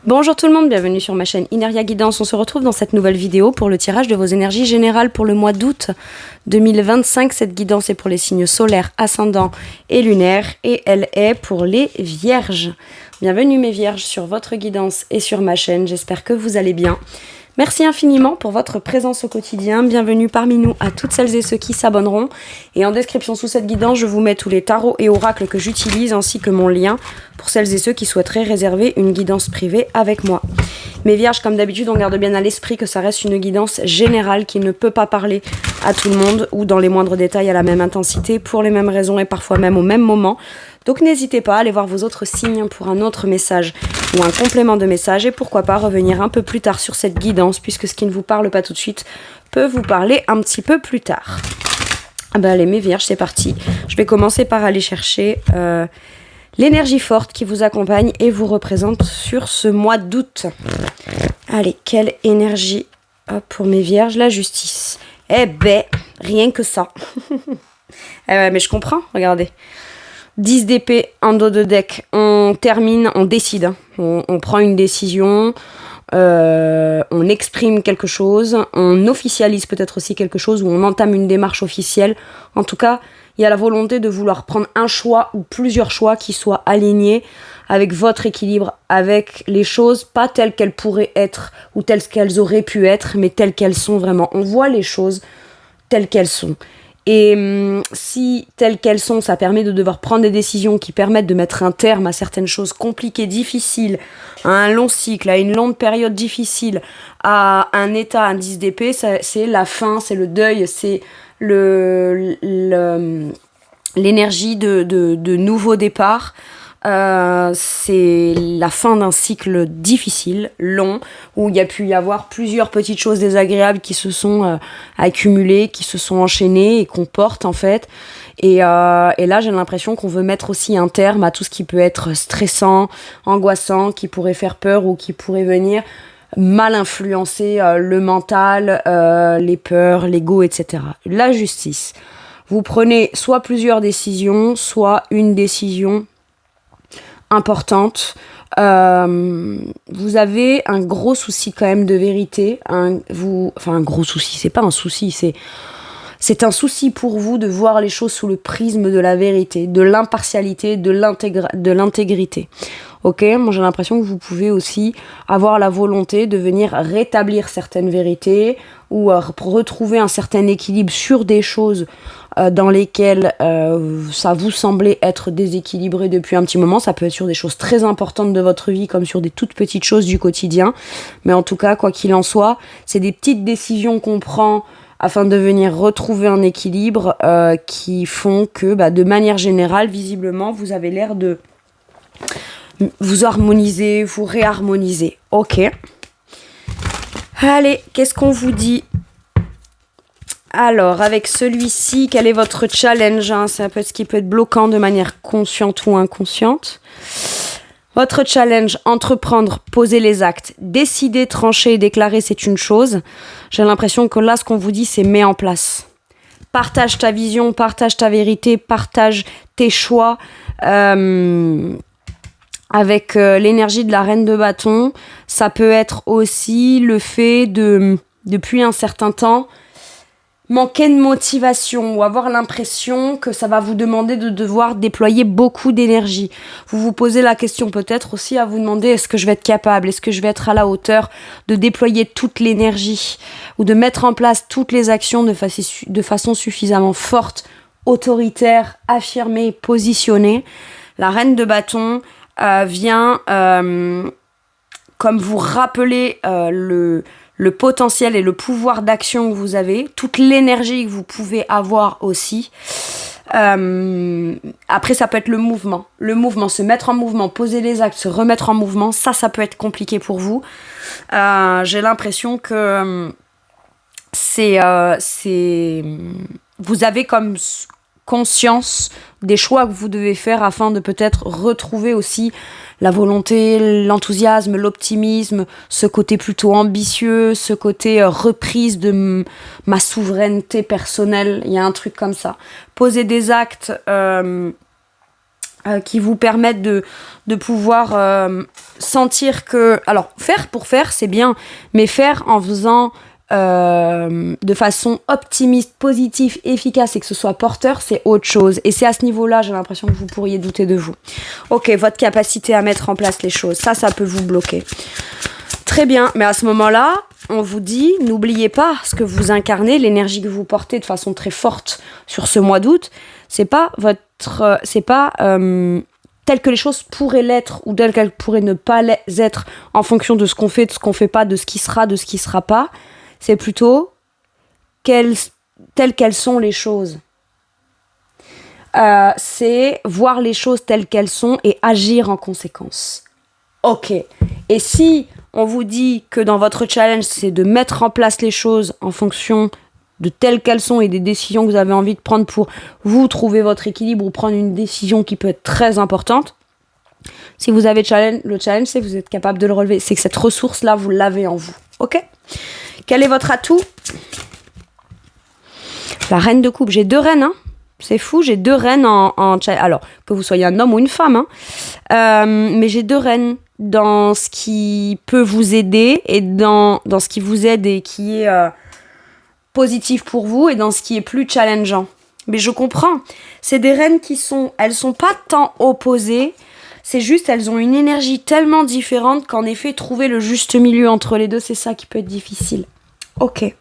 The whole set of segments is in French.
Bonjour tout le monde, bienvenue sur ma chaîne Ineria Guidance. On se retrouve dans cette nouvelle vidéo pour le tirage de vos énergies générales pour le mois d'août 2025. Cette guidance est pour les signes solaires, ascendants et lunaires et elle est pour les vierges. Bienvenue mes vierges sur votre guidance et sur ma chaîne, j'espère que vous allez bien. Merci infiniment pour votre présence au quotidien. Bienvenue parmi nous à toutes celles et ceux qui s'abonneront. Et en description sous cette guidance, je vous mets tous les tarots et oracles que j'utilise ainsi que mon lien pour celles et ceux qui souhaiteraient réserver une guidance privée avec moi. Mes vierges, comme d'habitude, on garde bien à l'esprit que ça reste une guidance générale qui ne peut pas parler à tout le monde ou dans les moindres détails à la même intensité pour les mêmes raisons et parfois même au même moment. Donc n'hésitez pas à aller voir vos autres signes pour un autre message ou un complément de message et pourquoi pas revenir un peu plus tard sur cette guidance puisque ce qui ne vous parle pas tout de suite peut vous parler un petit peu plus tard. Allez mes vierges, c'est parti. Je vais commencer par aller chercher l'énergie forte qui vous accompagne et vous représente sur ce mois d'août. Allez, quelle énergie pour mes vierges, la justice. Eh ben, rien que ça. Mais je comprends, regardez. 10 d'épée en dos de deck, on termine, on décide, on prend une décision, on exprime quelque chose, on officialise peut-être aussi quelque chose ou on entame une démarche officielle. En tout cas, il y a la volonté de vouloir prendre un choix ou plusieurs choix qui soient alignés avec votre équilibre, avec les choses pas telles qu'elles pourraient être ou telles qu'elles auraient pu être, mais telles qu'elles sont vraiment. On voit les choses telles qu'elles sont. Et si telles qu'elles sont, ça permet de devoir prendre des décisions qui permettent de mettre un terme à certaines choses compliquées, difficiles, à un long cycle, à une longue période difficile, à un état, un 10 d'épée, c'est la fin, c'est le deuil, c'est l'énergie de nouveau départ. C'est la fin d'un cycle difficile, long, où il y a pu y avoir plusieurs petites choses désagréables qui se sont accumulées, qui se sont enchaînées et qu'on porte en fait. Et là, j'ai l'impression qu'on veut mettre aussi un terme à tout ce qui peut être stressant, angoissant, qui pourrait faire peur ou qui pourrait venir mal influencer le mental, les peurs, l'ego, etc. La justice. Vous prenez soit plusieurs décisions, soit une décision importante. Vous avez un gros souci quand même de vérité. Un gros souci, c'est pas un souci, c'est un souci pour vous de voir les choses sous le prisme de la vérité, de l'impartialité, de l'intégrité. Ok, moi j'ai l'impression que vous pouvez aussi avoir la volonté de venir rétablir certaines vérités ou retrouver un certain équilibre sur des choses dans lesquelles ça vous semblait être déséquilibré depuis un petit moment. Ça peut être sur des choses très importantes de votre vie comme sur des toutes petites choses du quotidien. Mais en tout cas, quoi qu'il en soit, c'est des petites décisions qu'on prend afin de venir retrouver un équilibre qui font que, de manière générale, visiblement, vous avez l'air de vous harmoniser, vous réharmoniser. Ok. Allez, qu'est-ce qu'on vous dit ? Alors, avec celui-ci, quel est votre challenge ? C'est un peu ce qui peut être bloquant de manière consciente ou inconsciente. Votre challenge, entreprendre, poser les actes, décider, trancher et déclarer, c'est une chose. J'ai l'impression que là, ce qu'on vous dit, c'est mets en place. Partage ta vision, partage ta vérité, partage tes choix. Avec l'énergie de la reine de bâton, ça peut être aussi le fait de, depuis un certain temps, manquer de motivation ou avoir l'impression que ça va vous demander de devoir déployer beaucoup d'énergie. Vous vous posez la question peut-être aussi à vous demander est-ce que je vais être capable, est-ce que je vais être à la hauteur de déployer toute l'énergie ou de mettre en place toutes les actions de façon suffisamment forte, autoritaire, affirmée, positionnée. La reine de bâton vient comme vous rappeler le potentiel et le pouvoir d'action que vous avez, toute l'énergie que vous pouvez avoir aussi. Après, ça peut être le mouvement. Le mouvement, se mettre en mouvement, poser les actes, se remettre en mouvement, ça peut être compliqué pour vous. J'ai l'impression que vous avez comme conscience des choix que vous devez faire afin de peut-être retrouver aussi la volonté, l'enthousiasme, l'optimisme, ce côté plutôt ambitieux, ce côté reprise de ma souveraineté personnelle. Il y a un truc comme ça. Poser des actes qui vous permettent de pouvoir sentir que... Alors, faire pour faire, c'est bien, mais faire en faisant de façon optimiste, positive, efficace et que ce soit porteur, c'est autre chose. Et c'est à ce niveau-là, j'ai l'impression que vous pourriez douter de vous. Ok, votre capacité à mettre en place les choses, ça peut vous bloquer. Très bien, mais à ce moment-là, on vous dit, n'oubliez pas ce que vous incarnez, l'énergie que vous portez de façon très forte sur ce mois d'août, c'est pas tel que les choses pourraient l'être ou tel qu'elles pourraient ne pas être en fonction de ce qu'on fait, de ce qu'on fait pas, de ce qui sera pas. C'est plutôt telles qu'elles sont les choses. C'est voir les choses telles qu'elles sont et agir en conséquence. Ok. Et si on vous dit que dans votre challenge, c'est de mettre en place les choses en fonction de telles qu'elles sont et des décisions que vous avez envie de prendre pour vous trouver votre équilibre ou prendre une décision qui peut être très importante, si vous avez le challenge, c'est que vous êtes capable de le relever. C'est que cette ressource-là, vous l'avez en vous. Ok ? Quel est votre atout ? La reine de coupe. J'ai 2 reines, hein. C'est fou, j'ai 2 reines en challenge. Alors, que vous soyez un homme ou une femme, hein. Mais j'ai 2 reines dans ce qui peut vous aider et dans ce qui vous aide et qui est positif pour vous et dans ce qui est plus challengeant. Mais je comprends. C'est des reines elles sont pas tant opposées. C'est juste, elles ont une énergie tellement différente qu'en effet, trouver le juste milieu entre les deux, c'est ça qui peut être difficile. Ok.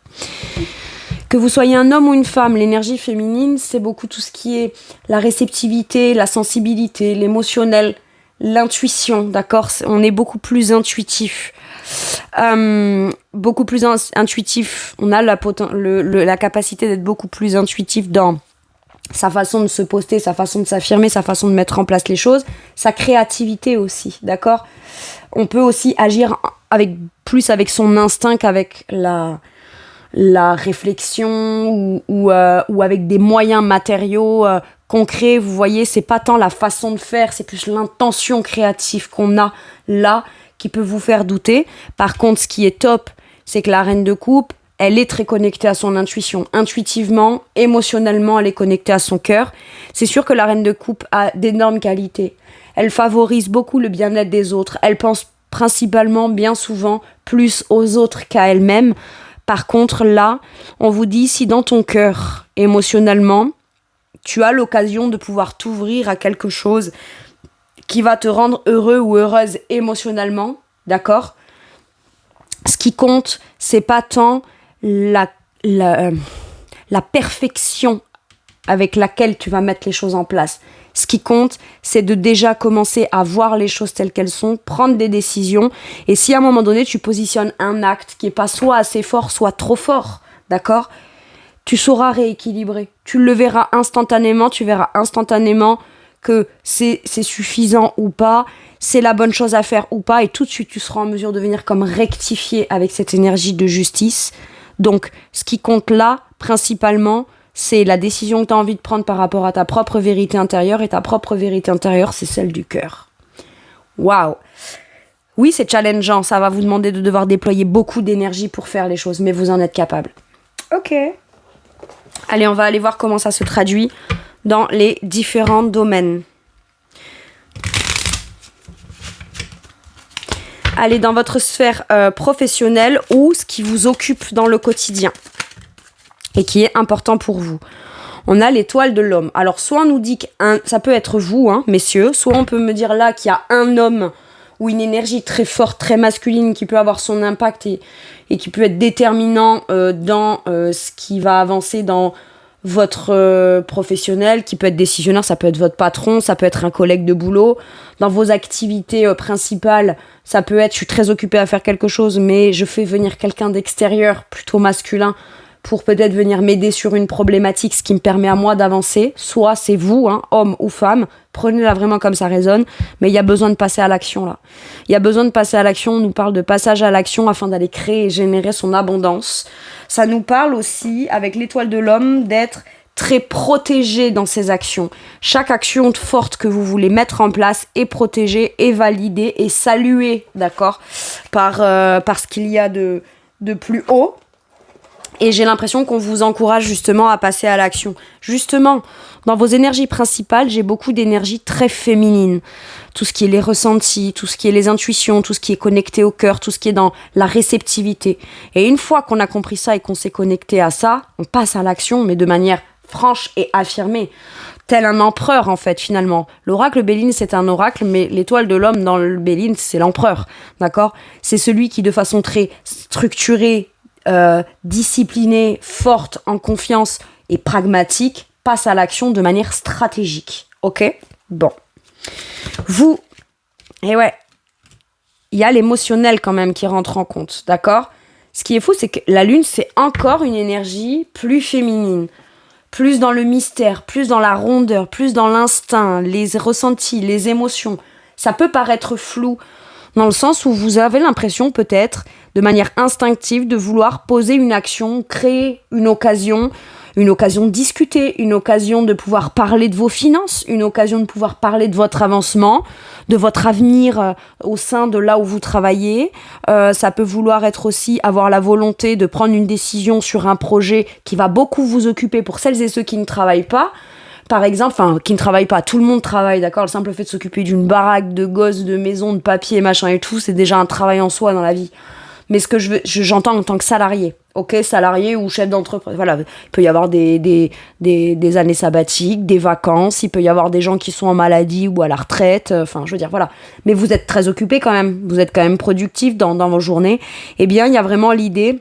Que vous soyez un homme ou une femme, l'énergie féminine, c'est beaucoup tout ce qui est la réceptivité, la sensibilité, l'émotionnel, l'intuition, d'accord ? On est beaucoup plus intuitif. Beaucoup plus intuitif. On a la capacité d'être beaucoup plus intuitif dans sa façon de se poster, sa façon de s'affirmer, sa façon de mettre en place les choses, sa créativité aussi, d'accord ? On peut aussi agir plus avec son instinct qu'avec la réflexion ou avec des moyens matériaux concrets. Vous voyez, c'est pas tant la façon de faire, c'est plus l'intention créative qu'on a là qui peut vous faire douter. Par contre, ce qui est top, c'est que la reine de coupe, elle est très connectée à son intuition. Intuitivement, émotionnellement, elle est connectée à son cœur. C'est sûr que la reine de coupe a d'énormes qualités. Elle favorise beaucoup le bien-être des autres. Elle pense principalement, bien souvent, plus aux autres qu'à elle-même. Par contre, là, on vous dit, si dans ton cœur, émotionnellement, tu as l'occasion de pouvoir t'ouvrir à quelque chose qui va te rendre heureux ou heureuse émotionnellement, d'accord ? Ce qui compte, c'est pas tant la perfection avec laquelle tu vas mettre les choses en place. Ce qui compte, c'est de déjà commencer à voir les choses telles qu'elles sont, prendre des décisions. Et si à un moment donné, tu positionnes un acte qui n'est pas soit assez fort, soit trop fort, d'accord ? Tu sauras rééquilibrer. Tu le verras instantanément, tu verras instantanément que c'est suffisant ou pas, c'est la bonne chose à faire ou pas, et tout de suite, tu seras en mesure de venir comme rectifier avec cette énergie de justice. Donc, ce qui compte là, principalement, c'est la décision que tu as envie de prendre par rapport à ta propre vérité intérieure, et ta propre vérité intérieure, c'est celle du cœur. Waouh! Oui, c'est challengeant, ça va vous demander de devoir déployer beaucoup d'énergie pour faire les choses, mais vous en êtes capable. Ok. Allez, on va aller voir comment ça se traduit dans les différents domaines. Allez, dans votre sphère professionnelle ou ce qui vous occupe dans le quotidien et qui est important pour vous. On a l'étoile de l'homme. Alors, soit on nous dit que ça peut être vous, hein, messieurs, soit on peut me dire là qu'il y a un homme ou une énergie très forte, très masculine qui peut avoir son impact et qui peut être déterminant dans ce qui va avancer dans votre professionnel, qui peut être décisionnaire, ça peut être votre patron, ça peut être un collègue de boulot. Dans vos activités principales, ça peut être, je suis très occupée à faire quelque chose, mais je fais venir quelqu'un d'extérieur, plutôt masculin, pour peut-être venir m'aider sur une problématique, ce qui me permet à moi d'avancer. Soit c'est vous, hein, homme ou femme, prenez-la vraiment comme ça résonne, mais il y a besoin de passer à l'action là. Il y a besoin de passer à l'action, on nous parle de passage à l'action afin d'aller créer et générer son abondance. Ça nous parle aussi, avec l'étoile de l'homme, d'être très protégé dans ses actions. Chaque action forte que vous voulez mettre en place est protégée, est validée et saluée, d'accord, par ce qu'il y a de plus haut. Et j'ai l'impression qu'on vous encourage justement à passer à l'action. Justement, dans vos énergies principales, j'ai beaucoup d'énergie très féminine. Tout ce qui est les ressentis, tout ce qui est les intuitions, tout ce qui est connecté au cœur, tout ce qui est dans la réceptivité. Et une fois qu'on a compris ça et qu'on s'est connecté à ça, on passe à l'action, mais de manière franche et affirmée. Tel un empereur, en fait, finalement. L'oracle Béline, c'est un oracle, mais l'étoile de l'homme dans le Béline, c'est l'empereur. D'accord ? C'est celui qui, de façon très structurée, disciplinée, forte, en confiance et pragmatique, passe à l'action de manière stratégique. Ok ? Bon. Vous, et ouais, il y a l'émotionnel quand même qui rentre en compte, d'accord ? Ce qui est fou, c'est que la lune, c'est encore une énergie plus féminine, plus dans le mystère, plus dans la rondeur, plus dans l'instinct, les ressentis, les émotions. Ça peut paraître flou, dans le sens où vous avez l'impression peut-être, de manière instinctive, de vouloir poser une action, créer une occasion de discuter, une occasion de pouvoir parler de vos finances, une occasion de pouvoir parler de votre avancement, de votre avenir au sein de là où vous travaillez. Ça peut vouloir être aussi avoir la volonté de prendre une décision sur un projet qui va beaucoup vous occuper pour celles et ceux qui ne travaillent pas. Par exemple, enfin, qui ne travaillent pas, tout le monde travaille, d'accord ? Le simple fait de s'occuper d'une baraque, de gosses, de maison, de papier, machin et tout, c'est déjà un travail en soi dans la vie. Mais ce que j'entends en tant que salarié, ok, salarié ou chef d'entreprise, voilà, il peut y avoir des années sabbatiques, des vacances, il peut y avoir des gens qui sont en maladie ou à la retraite, enfin, je veux dire, voilà. Mais vous êtes très occupé quand même, vous êtes quand même productif dans vos journées. Eh bien, il y a vraiment l'idée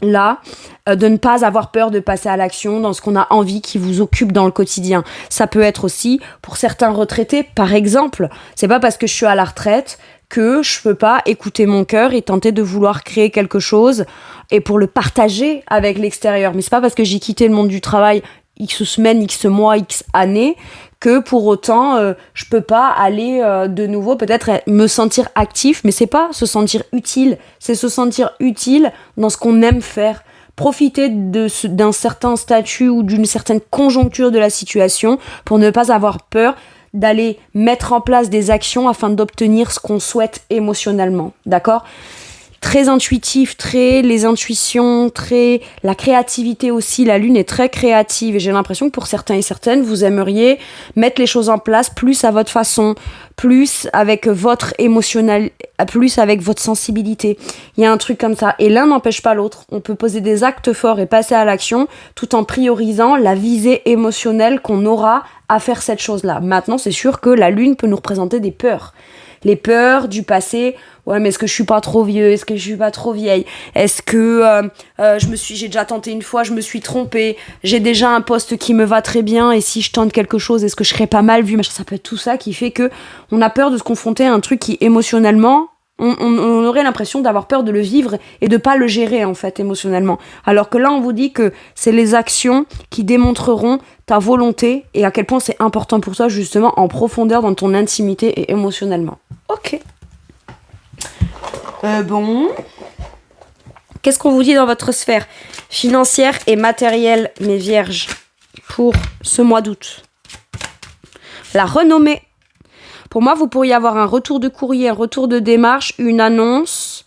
là, de ne pas avoir peur de passer à l'action dans ce qu'on a envie qui vous occupe dans le quotidien. Ça peut être aussi, pour certains retraités, par exemple, c'est pas parce que je suis à la retraite que je peux pas écouter mon cœur et tenter de vouloir créer quelque chose et pour le partager avec l'extérieur. Mais c'est pas parce que j'ai quitté le monde du travail X semaines, X mois, X années que pour autant je peux pas aller de nouveau peut-être me sentir actif, mais c'est pas se sentir utile, c'est se sentir utile dans ce qu'on aime faire. Profiter d'un certain statut ou d'une certaine conjoncture de la situation pour ne pas avoir peur d'aller mettre en place des actions afin d'obtenir ce qu'on souhaite émotionnellement, d'accord ? Très intuitif, très les intuitions, très la créativité aussi. La lune est très créative et j'ai l'impression que pour certains et certaines, vous aimeriez mettre les choses en place plus à votre façon, plus avec votre émotionnel, plus avec votre sensibilité. Il y a un truc comme ça et l'un n'empêche pas l'autre. On peut poser des actes forts et passer à l'action tout en priorisant la visée émotionnelle qu'on aura à faire cette chose-là. Maintenant, c'est sûr que la lune peut nous représenter des peurs. Les peurs du passé. Ouais, mais est-ce que je suis pas trop vieux ? Est-ce que je suis pas trop vieille ? Est-ce que j'ai déjà tenté une fois, je me suis trompée, j'ai déjà un poste qui me va très bien et si je tente quelque chose, est-ce que je serais pas mal vue ? Ça peut être tout ça qui fait que on a peur de se confronter à un truc qui émotionnellement, on aurait l'impression d'avoir peur de le vivre et de pas le gérer en fait émotionnellement. Alors que là, on vous dit que c'est les actions qui démontreront ta volonté et à quel point c'est important pour toi justement en profondeur dans ton intimité et émotionnellement. Ok. Bon. Qu'est-ce qu'on vous dit dans votre sphère financière et matérielle, mes vierges, pour ce mois d'août ? La renommée. Pour moi, vous pourriez avoir un retour de courrier, un retour de démarche, une annonce.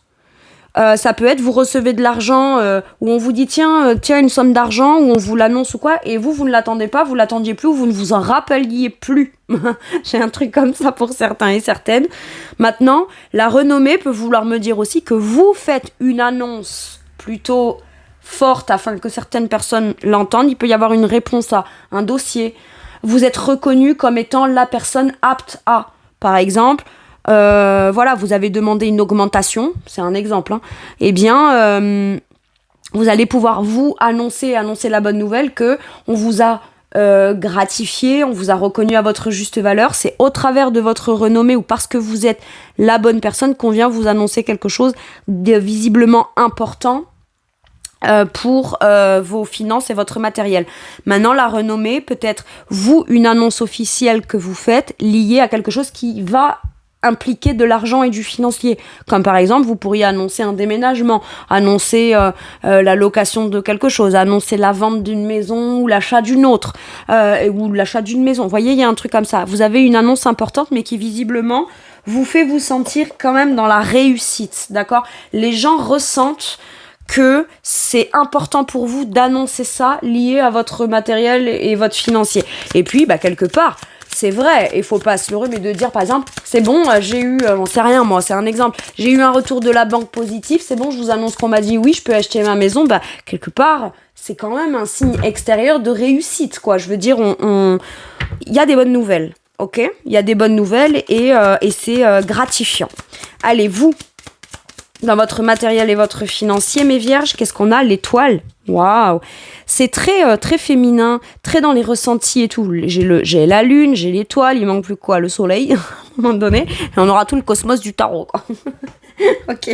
Ça peut être, vous recevez de l'argent où on vous dit tiens une somme d'argent, où on vous l'annonce ou quoi, et vous ne l'attendez pas, vous l'attendiez plus, ou vous ne vous en rappeliez plus. J'ai un truc comme ça pour certains et certaines. Maintenant, la renommée peut vouloir me dire aussi que vous faites une annonce plutôt forte afin que certaines personnes l'entendent. Il peut y avoir une réponse à un dossier. Vous êtes reconnu comme étant la personne apte à, par exemple, voilà, vous avez demandé une augmentation, c'est un exemple, hein. Eh bien, vous allez pouvoir vous annoncer la bonne nouvelle que on vous a gratifié, on vous a reconnu à votre juste valeur. C'est au travers de votre renommée ou parce que vous êtes la bonne personne qu'on vient vous annoncer quelque chose de visiblement important pour vos finances et votre matériel. Maintenant, la renommée peut être vous une annonce officielle que vous faites liée à quelque chose qui va impliquer de l'argent et du financier. Comme par exemple, vous pourriez annoncer un déménagement, annoncer la location de quelque chose, annoncer la vente d'une maison ou l'achat d'une autre, ou l'achat d'une maison. Vous voyez, il y a un truc comme ça. Vous avez une annonce importante, mais qui visiblement vous fait vous sentir quand même dans la réussite, d'accord ? Les gens ressentent que c'est important pour vous d'annoncer ça lié à votre matériel et votre financier. Et puis, quelque part, c'est vrai, il faut pas se leurrer, mais de dire par exemple, c'est bon, j'ai eu, j'en sais rien moi, c'est un exemple, j'ai eu un retour de la banque positif, c'est bon, je vous annonce qu'on m'a dit oui, je peux acheter ma maison, quelque part, c'est quand même un signe extérieur de réussite, quoi. Je veux dire, il y a des bonnes nouvelles, ok ? Il y a des bonnes nouvelles et c'est gratifiant. Allez, vous, dans votre matériel et votre financier, mes vierges, qu'est-ce qu'on a ? L'étoile. Waouh, c'est très très féminin, très dans les ressentis et tout. J'ai la lune, j'ai l'étoile, il manque plus quoi ? Le soleil, à un moment donné, et on aura tout le cosmos du tarot, quoi. Ok.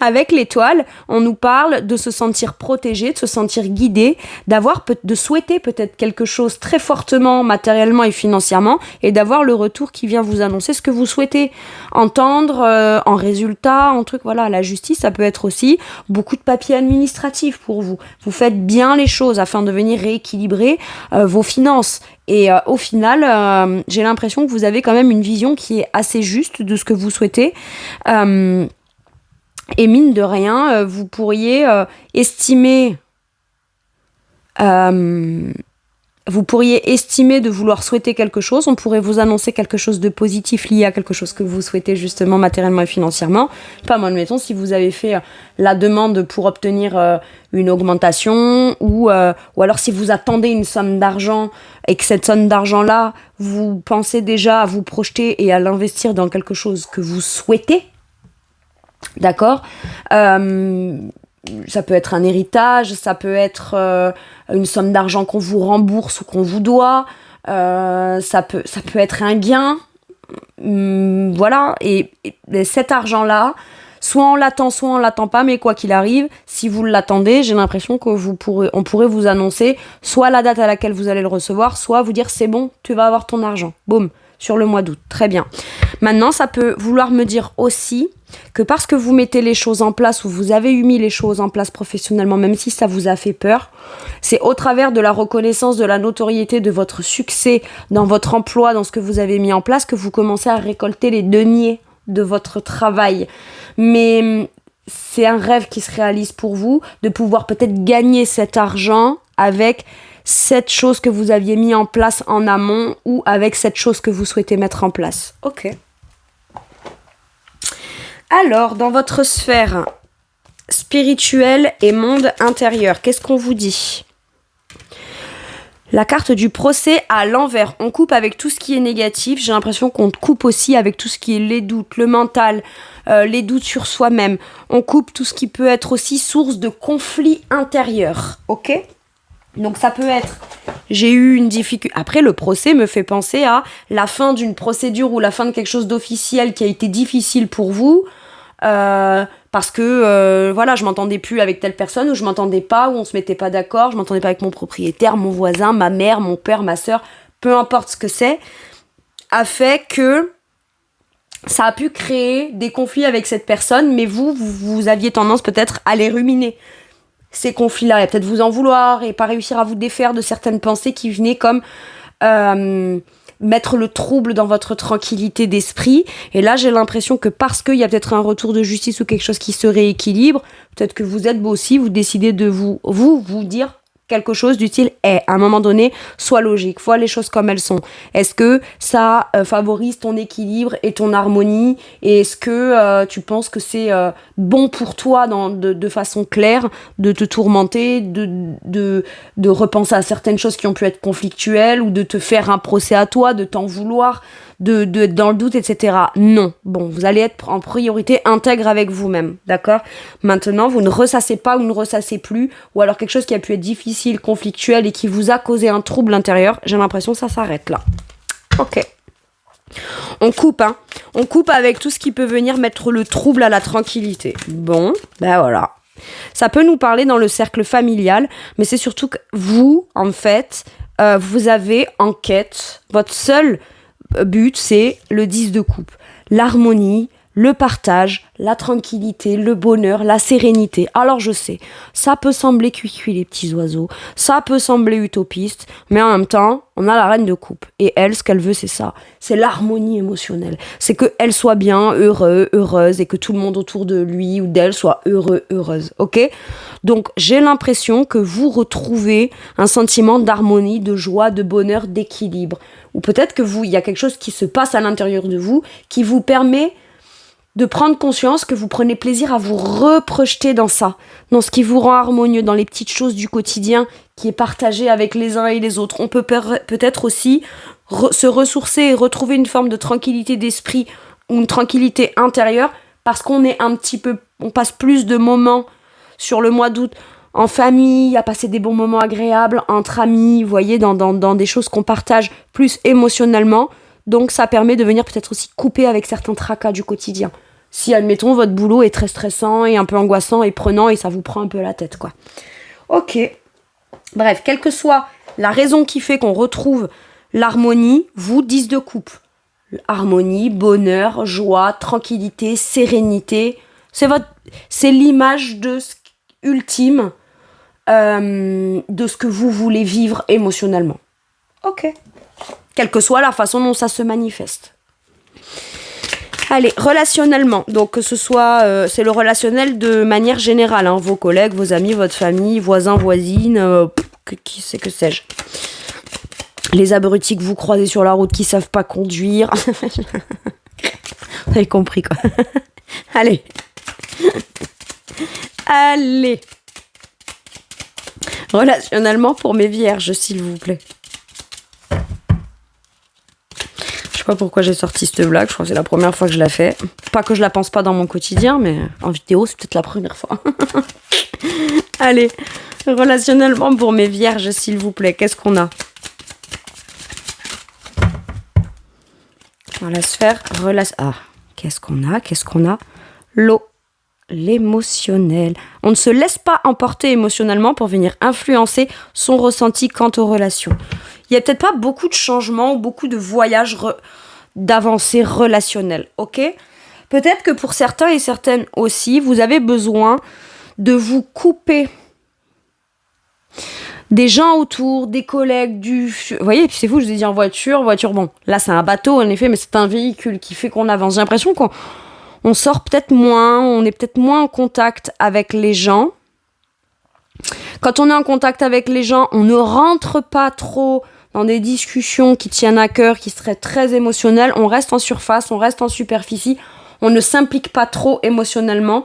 Avec l'étoile, on nous parle de se sentir protégé, de se sentir guidé, de souhaiter peut-être quelque chose très fortement, matériellement et financièrement, et d'avoir le retour qui vient vous annoncer ce que vous souhaitez entendre en résultat, en truc. Voilà, la justice, ça peut être aussi beaucoup de papiers administratifs pour vous. Vous faites bien les choses afin de venir rééquilibrer vos finances. Et au final, j'ai l'impression que vous avez quand même une vision qui est assez juste de ce que vous souhaitez. Et mine de rien, vous pourriez estimer de vouloir souhaiter quelque chose. On pourrait vous annoncer quelque chose de positif lié à quelque chose que vous souhaitez justement matériellement et financièrement. Pas moi, admettons, si vous avez fait la demande pour obtenir une augmentation ou alors si vous attendez une somme d'argent et que cette somme d'argent-là, vous pensez déjà à vous projeter et à l'investir dans quelque chose que vous souhaitez. D'accord, ça peut être un héritage, ça peut être une somme d'argent qu'on vous rembourse ou qu'on vous doit, ça peut être un gain, voilà, et cet argent-là, soit on l'attend pas, mais quoi qu'il arrive, si vous l'attendez, j'ai l'impression que on pourrait vous annoncer soit la date à laquelle vous allez le recevoir, soit vous dire c'est bon, tu vas avoir ton argent, boum, sur le mois d'août, très bien. Maintenant, ça peut vouloir me dire aussi que parce que vous mettez les choses en place ou vous avez mis les choses en place professionnellement, même si ça vous a fait peur, c'est au travers de la reconnaissance, de la notoriété, de votre succès dans votre emploi, dans ce que vous avez mis en place, que vous commencez à récolter les deniers de votre travail. Mais c'est un rêve qui se réalise pour vous, de pouvoir peut-être gagner cet argent avec cette chose que vous aviez mis en place en amont ou avec cette chose que vous souhaitez mettre en place. Ok. Alors, dans votre sphère spirituelle et monde intérieur, qu'est-ce qu'on vous dit ? La carte du procès à l'envers. On coupe avec tout ce qui est négatif. J'ai l'impression qu'on coupe aussi avec tout ce qui est les doutes, le mental, les doutes sur soi-même. On coupe tout ce qui peut être aussi source de conflits intérieurs. Ok ? Donc ça peut être, j'ai eu une difficulté. Après, le procès me fait penser à la fin d'une procédure ou la fin de quelque chose d'officiel qui a été difficile pour vous. Parce que je m'entendais plus avec telle personne, ou je m'entendais pas, ou on se mettait pas d'accord, je m'entendais pas avec mon propriétaire, mon voisin, ma mère, mon père, ma sœur, peu importe ce que c'est, a fait que ça a pu créer des conflits avec cette personne, mais vous aviez tendance peut-être à les ruminer, ces conflits-là, et peut-être vous en vouloir et pas réussir à vous défaire de certaines pensées qui venaient comme mettre le trouble dans votre tranquillité d'esprit. Et là, j'ai l'impression que parce qu'il y a peut-être un retour de justice ou quelque chose qui se rééquilibre, peut-être que vous êtes aussi, vous décidez de vous dire quelque chose du style à un moment donné, sois logique, vois les choses comme elles sont. Est-ce que ça favorise ton équilibre et ton harmonie, et est-ce que tu penses que c'est bon pour toi de façon claire de te tourmenter, de repenser à certaines choses qui ont pu être conflictuelles, ou de te faire un procès à toi, de t'en vouloir, de être dans le doute, etc. Non. Bon, vous allez être en priorité intègre avec vous-même, d'accord ? Maintenant, vous ne ressassez pas ou ne ressassez plus, ou alors quelque chose qui a pu être difficile, conflictuel et qui vous a causé un trouble intérieur, j'ai l'impression que ça s'arrête là. Ok. On coupe, hein. On coupe avec tout ce qui peut venir mettre le trouble à la tranquillité. Bon, voilà. Ça peut nous parler dans le cercle familial, mais c'est surtout que vous, en fait, vous avez en quête, votre seul but, c'est le 10 de coupe. L'harmonie, le partage, la tranquillité, le bonheur, la sérénité. Alors je sais, ça peut sembler cuit les petits oiseaux, ça peut sembler utopiste, mais en même temps, on a la reine de coupe. Et elle, ce qu'elle veut, c'est ça. C'est l'harmonie émotionnelle. C'est qu'elle soit bien, heureuse, et que tout le monde autour de lui ou d'elle soit heureuse. Ok ? Donc j'ai l'impression que vous retrouvez un sentiment d'harmonie, de joie, de bonheur, d'équilibre. Ou peut-être que il y a quelque chose qui se passe à l'intérieur de vous qui vous permet de prendre conscience que vous prenez plaisir à vous reprojeter dans ça, dans ce qui vous rend harmonieux, dans les petites choses du quotidien qui est partagé avec les uns et les autres. On peut peut-être aussi se ressourcer et retrouver une forme de tranquillité d'esprit ou une tranquillité intérieure parce qu'on est on passe plus de moments sur le mois d'août en famille, à passer des bons moments agréables, entre amis, vous voyez, dans des choses qu'on partage plus émotionnellement. Donc ça permet de venir peut-être aussi couper avec certains tracas du quotidien. Si, admettons, votre boulot est très stressant et un peu angoissant et prenant et ça vous prend un peu la tête, quoi. Ok. Bref, quelle que soit la raison qui fait qu'on retrouve l'harmonie, vous, 10 de coupe. Harmonie, bonheur, joie, tranquillité, sérénité. C'est l'image ultime de ce que vous voulez vivre émotionnellement. Ok. Quelle que soit la façon dont ça se manifeste. Allez, relationnellement, donc que ce soit, c'est le relationnel de manière générale, hein, vos collègues, vos amis, votre famille, voisins, voisines, qui c'est que sais-je. Les abrutis que vous croisez sur la route qui savent pas conduire. Vous avez compris, quoi. Allez. Allez. Relationnellement pour mes vierges, s'il vous plaît. Je sais pas pourquoi j'ai sorti cette blague, je crois que c'est la première fois que je la fais. Pas que je la pense pas dans mon quotidien, mais en vidéo, c'est peut-être la première fois. Allez, relationnellement pour mes vierges, s'il vous plaît, qu'est-ce qu'on a ? Dans la sphère qu'est-ce qu'on a ? L'eau, l'émotionnel. On ne se laisse pas emporter émotionnellement pour venir influencer son ressenti quant aux relations. Il n'y a peut-être pas beaucoup de changements ou beaucoup de voyages d'avancées relationnelles, ok ? Peut-être que pour certains et certaines aussi, vous avez besoin de vous couper des gens autour, des collègues, vous voyez, puis c'est vous, je vous ai dit en voiture, bon, là c'est un bateau en effet, mais c'est un véhicule qui fait qu'on avance. J'ai l'impression qu'on sort peut-être moins, on est peut-être moins en contact avec les gens. Quand on est en contact avec les gens, on ne rentre pas trop dans des discussions qui tiennent à cœur, qui seraient très émotionnelles. On reste en surface, on reste en superficie. On ne s'implique pas trop émotionnellement.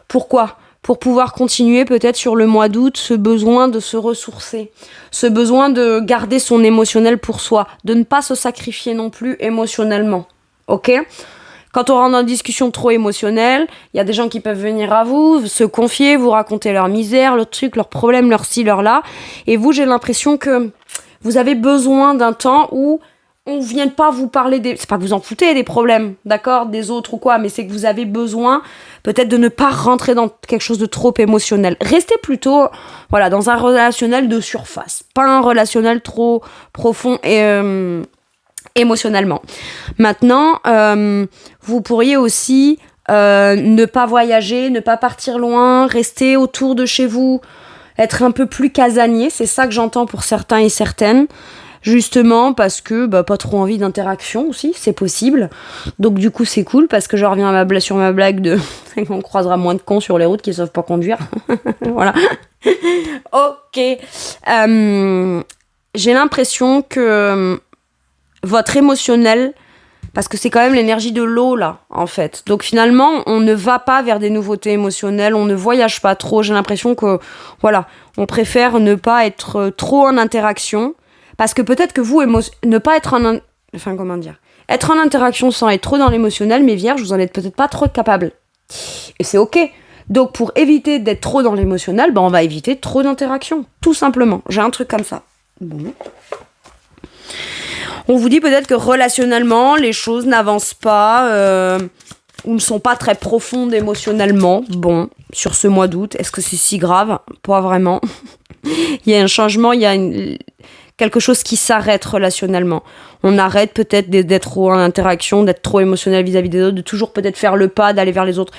Pourquoi ? Pour pouvoir continuer peut-être sur le mois d'août, ce besoin de se ressourcer, ce besoin de garder son émotionnel pour soi, de ne pas se sacrifier non plus émotionnellement. Ok ? Quand on rentre dans une discussion trop émotionnelle, il y a des gens qui peuvent venir à vous, se confier, vous raconter leur misère, leur truc, leurs problèmes, leur ci, leur là. Et vous, j'ai l'impression que vous avez besoin d'un temps où on ne vient pas vous parler c'est pas que vous en foutez des problèmes, d'accord, des autres ou quoi, mais c'est que vous avez besoin peut-être de ne pas rentrer dans quelque chose de trop émotionnel. Restez plutôt, voilà, dans un relationnel de surface, pas un relationnel trop profond et émotionnellement. Maintenant, vous pourriez aussi ne pas voyager, ne pas partir loin, rester autour de chez vous, être un peu plus casanier, c'est ça que j'entends pour certains et certaines, justement parce que pas trop envie d'interaction aussi, c'est possible. Donc du coup c'est cool parce que je reviens sur ma blague de on croisera moins de cons sur les routes qui savent pas conduire. Voilà. Ok. J'ai l'impression que votre émotionnel, parce que c'est quand même l'énergie de l'eau là, en fait. Donc finalement, on ne va pas vers des nouveautés émotionnelles, on ne voyage pas trop. J'ai l'impression que, voilà, on préfère ne pas être trop en interaction, parce que peut-être que vous, ne pas être être en interaction sans être trop dans l'émotionnel, mes vierges, vous en êtes peut-être pas trop capables. Et c'est ok. Donc pour éviter d'être trop dans l'émotionnel, on va éviter trop d'interaction, tout simplement. J'ai un truc comme ça. Bon. On vous dit peut-être que relationnellement, les choses n'avancent pas ou ne sont pas très profondes émotionnellement. Bon, sur ce mois d'août, est-ce que c'est si grave ? Pas vraiment. Il y a un changement, il y a quelque chose qui s'arrête relationnellement. On arrête peut-être d'être trop en interaction, d'être trop émotionnel vis-à-vis des autres, de toujours peut-être faire le pas, d'aller vers les autres.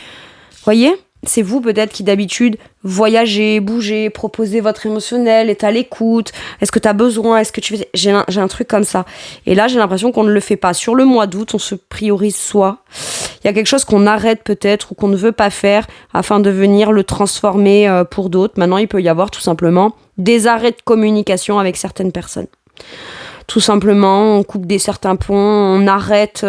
Voyez ? C'est vous peut-être qui d'habitude voyagez, bougez, proposez votre émotionnel, êtes à l'écoute. Est-ce que tu as besoin ? Est-ce que tu fais... J'ai un truc comme ça. Et là, j'ai l'impression qu'on ne le fait pas. Sur le mois d'août, on se priorise soi. Il y a quelque chose qu'on arrête peut-être ou qu'on ne veut pas faire afin de venir le transformer pour d'autres. Maintenant, il peut y avoir tout simplement des arrêts de communication avec certaines personnes. Tout simplement, on coupe certains ponts, on arrête...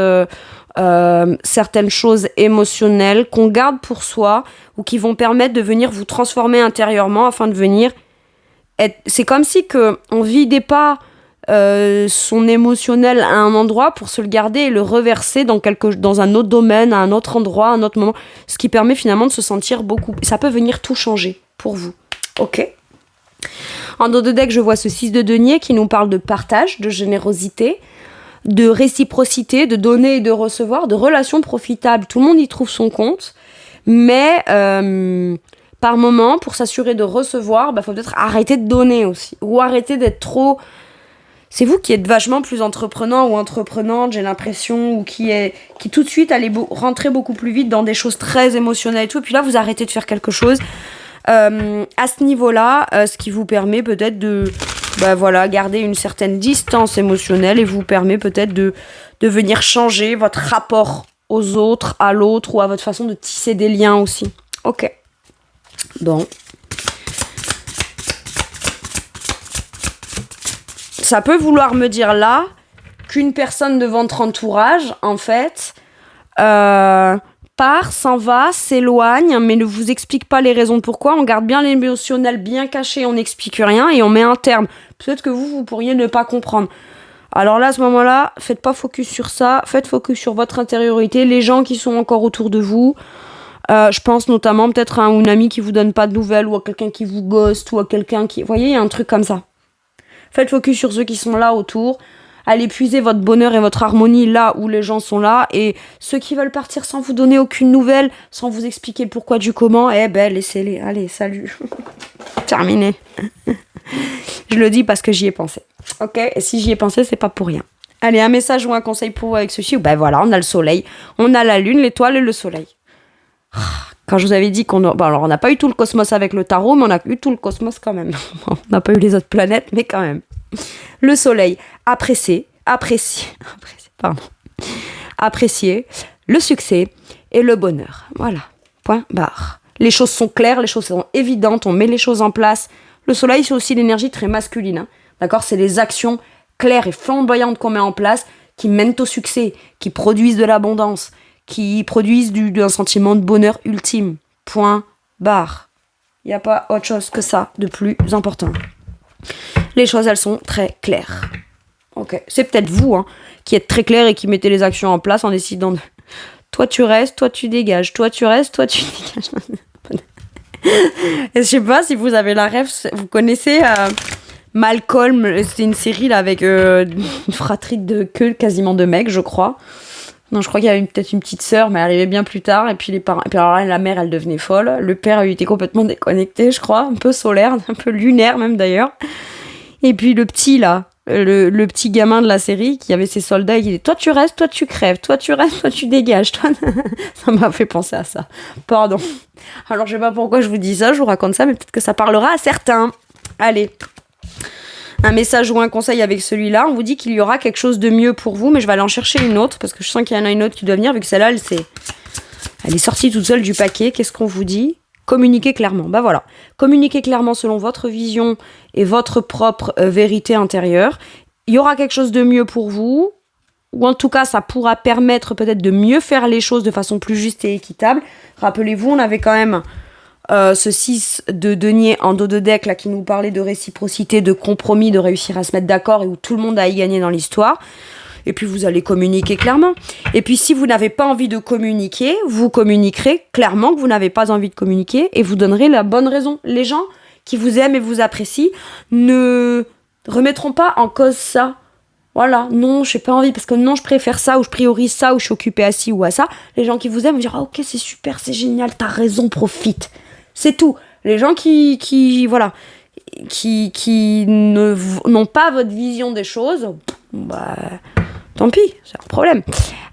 certaines choses émotionnelles qu'on garde pour soi ou qui vont permettre de venir vous transformer intérieurement afin de venir être... C'est comme si on vidait pas son émotionnel à un endroit pour se le garder et le reverser dans un autre domaine, à un autre endroit, à un autre moment, ce qui permet finalement de se sentir beaucoup... Ça peut venir tout changer pour vous. Ok. En dos de deck, je vois ce 6 de denier qui nous parle de partage, de générosité, de réciprocité, de donner et de recevoir, de relations profitables. Tout le monde y trouve son compte. Mais par moment, pour s'assurer de recevoir, faut peut-être arrêter de donner aussi. Ou arrêter d'être trop... C'est vous qui êtes vachement plus entreprenant ou entreprenante, j'ai l'impression, ou qui tout de suite allez rentrer beaucoup plus vite dans des choses très émotionnelles et tout. Et puis là, vous arrêtez de faire quelque chose à ce niveau-là, ce qui vous permet peut-être de... garder une certaine distance émotionnelle et vous permet peut-être de venir changer votre rapport aux autres, à l'autre ou à votre façon de tisser des liens aussi. Ok. Bon. Ça peut vouloir me dire là qu'une personne de votre entourage, en fait, part, s'en va, s'éloigne, mais ne vous explique pas les raisons de pourquoi. On garde bien l'émotionnel bien caché, on n'explique rien et on met un terme. Peut-être que vous pourriez ne pas comprendre. Alors là, à ce moment-là, faites pas focus sur ça, faites focus sur votre intériorité, les gens qui sont encore autour de vous. Je pense notamment peut-être à une amie qui vous donne pas de nouvelles, ou à quelqu'un qui vous ghost, ou à quelqu'un qui... Vous voyez, il y a un truc comme ça. Faites focus sur ceux qui sont là autour. Allez puiser votre bonheur et votre harmonie là où les gens sont là. Et ceux qui veulent partir sans vous donner aucune nouvelle, sans vous expliquer le pourquoi du comment, laissez-les. Allez, salut. Terminé. Je le dis parce que j'y ai pensé. Ok ? Et si j'y ai pensé, c'est pas pour rien. Allez, un message ou un conseil pour vous avec ceci. Voilà, on a le soleil, on a la lune, l'étoile et le soleil. Quand je vous avais dit alors on n'a pas eu tout le cosmos avec le tarot, mais on a eu tout le cosmos quand même. On n'a pas eu les autres planètes, mais quand même. Le soleil, apprécier le succès et le bonheur. Voilà, point barre. Les choses sont claires, les choses sont évidentes, on met les choses en place. Le soleil, c'est aussi l'énergie très masculine. Hein. D'accord ? C'est les actions claires et flamboyantes qu'on met en place qui mènent au succès, qui produisent de l'abondance, qui produisent un sentiment de bonheur ultime. Point barre. Il n'y a pas autre chose que ça de plus important. Les choses, elles sont très claires. Ok. C'est peut-être vous qui êtes très clair et qui mettez les actions en place en décidant de... Toi, tu restes, toi, tu dégages. Toi, tu restes, toi, tu dégages. Et je sais pas si vous avez la rêve. Vous connaissez Malcolm, c'est une série là avec une fratrie quasiment de mecs, je crois. Non, je crois qu'il y avait peut-être une petite sœur, mais elle arrivait bien plus tard. Et puis les parents, et puis alors là, la mère, elle devenait folle. Le père, il était complètement déconnecté, je crois, un peu solaire, un peu lunaire même d'ailleurs. Et puis le petit là, le petit gamin de la série qui avait ses soldats, il disait toi tu restes, toi tu crèves, toi tu restes, toi tu dégages. Toi... Ça m'a fait penser à ça. Pardon. Alors je sais pas pourquoi je vous dis ça, je vous raconte ça, mais peut-être que ça parlera à certains. Allez. Un message ou un conseil avec celui-là, on vous dit qu'il y aura quelque chose de mieux pour vous, mais je vais aller en chercher une autre, parce que je sens qu'il y en a une autre qui doit venir, vu que celle-là, elle est sortie toute seule du paquet. Qu'est-ce qu'on vous dit ? Communiquez clairement. Voilà. Communiquez clairement selon votre vision et votre propre vérité intérieure. Il y aura quelque chose de mieux pour vous, ou en tout cas, ça pourra permettre peut-être de mieux faire les choses de façon plus juste et équitable. Rappelez-vous, on avait quand même... ce 6 de denier en dos de deck là, qui nous parlait de réciprocité, de compromis, de réussir à se mettre d'accord et où tout le monde a y gagné dans l'histoire. Et puis vous allez communiquer clairement. Et puis si vous n'avez pas envie de communiquer, vous communiquerez clairement que vous n'avez pas envie de communiquer et vous donnerez la bonne raison. Les gens qui vous aiment et vous apprécient ne remettront pas en cause ça. Voilà, non, j'ai pas envie parce que non, je préfère ça ou je priorise ça ou je suis occupée à ci ou à ça. Les gens qui vous aiment vont dire ok, c'est super, c'est génial, t'as raison, profite. C'est tout. Les gens qui voilà. n'ont pas votre vision des choses, bah, tant pis, c'est un problème.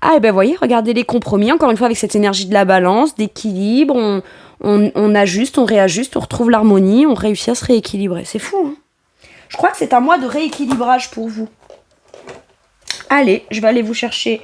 Ah, et ben voyez, regardez les compromis, encore une fois, avec cette énergie de la balance, d'équilibre, on ajuste, on réajuste, on retrouve l'harmonie, on réussit à se rééquilibrer. C'est fou, hein. Je crois que c'est un mois de rééquilibrage pour vous. Allez, je vais aller vous chercher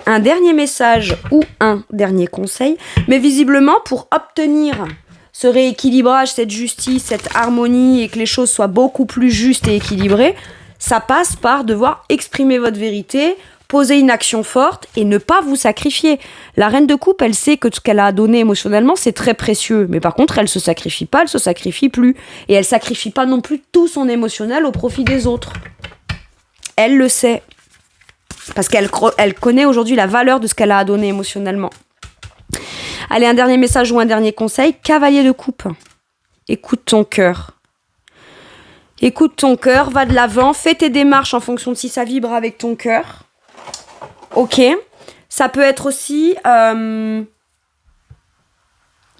un dernier message ou un dernier conseil. Mais visiblement, pour obtenir ce rééquilibrage, cette justice, cette harmonie et que les choses soient beaucoup plus justes et équilibrées, ça passe par devoir exprimer votre vérité, poser une action forte et ne pas vous sacrifier. La reine de coupe, elle sait que ce qu'elle a donné émotionnellement, c'est très précieux. Mais par contre, elle se sacrifie pas, elle se sacrifie plus. Et elle sacrifie pas non plus tout son émotionnel au profit des autres. Elle le sait. Parce qu'elle connaît aujourd'hui la valeur de ce qu'elle a donné émotionnellement. Allez, un dernier message ou un dernier conseil. Cavalier de coupe. Écoute ton cœur. Écoute ton cœur, va de l'avant, fais tes démarches en fonction de si ça vibre avec ton cœur. Ok. Ça peut être aussi...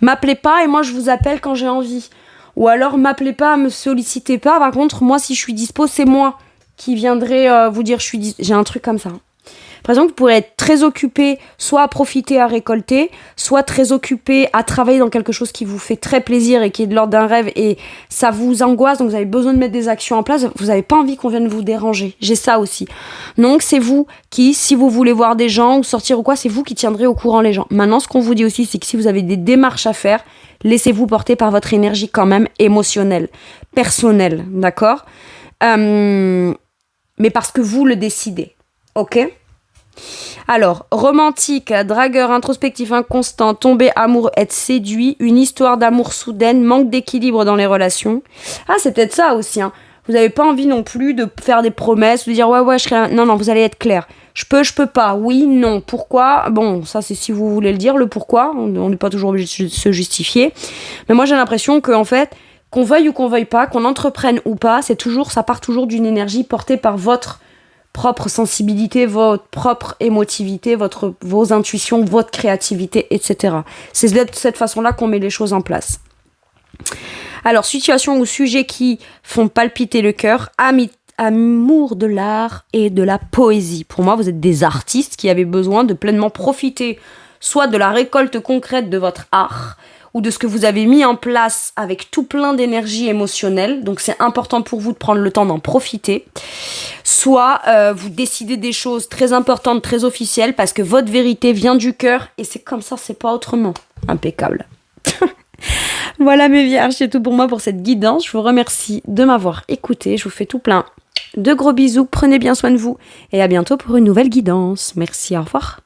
m'appelez pas et moi je vous appelle quand j'ai envie. Ou alors m'appelez pas, me sollicitez pas. Par contre, moi si je suis dispo, c'est moi qui viendrai vous dire j'ai un truc comme ça. Par exemple, vous pourrez être très occupé, soit à profiter, à récolter, soit très occupé à travailler dans quelque chose qui vous fait très plaisir et qui est de l'ordre d'un rêve et ça vous angoisse, donc vous avez besoin de mettre des actions en place, vous n'avez pas envie qu'on vienne vous déranger. J'ai ça aussi. Donc c'est vous qui, si vous voulez voir des gens ou sortir ou quoi, c'est vous qui tiendrez au courant les gens. Maintenant, ce qu'on vous dit aussi, c'est que si vous avez des démarches à faire, laissez-vous porter par votre énergie quand même émotionnelle, personnelle, d'accord ? Mais parce que vous le décidez, ok ? Alors, romantique, dragueur, introspectif, inconstant, tombé amoureux, être séduit, une histoire d'amour soudaine, manque d'équilibre dans les relations. Ah, c'est peut-être ça aussi, hein. Vous n'avez pas envie non plus de faire des promesses, de dire ouais, je serai... Non, vous allez être clair. Je peux pas, oui, non, pourquoi ? Bon, ça c'est si vous voulez le dire, le pourquoi, on n'est pas toujours obligé de se justifier. Mais moi j'ai l'impression qu'en fait, qu'on veuille ou qu'on veuille pas, qu'on entreprenne ou pas, ça part toujours d'une énergie portée par votre propre sensibilité, votre propre émotivité, vos intuitions, votre créativité, etc. C'est de cette façon-là qu'on met les choses en place. Alors, situation ou sujet qui font palpiter le cœur, amour de l'art et de la poésie. Pour moi, vous êtes des artistes qui avaient besoin de pleinement profiter soit de la récolte concrète de votre art, ou de ce que vous avez mis en place avec tout plein d'énergie émotionnelle. Donc c'est important pour vous de prendre le temps d'en profiter. Soit vous décidez des choses très importantes, très officielles, parce que votre vérité vient du cœur, et c'est comme ça, c'est pas autrement. Impeccable. Voilà mes vierges, c'est tout pour moi pour cette guidance. Je vous remercie de m'avoir écouté. Je vous fais tout plein de gros bisous. Prenez bien soin de vous. Et à bientôt pour une nouvelle guidance. Merci, au revoir.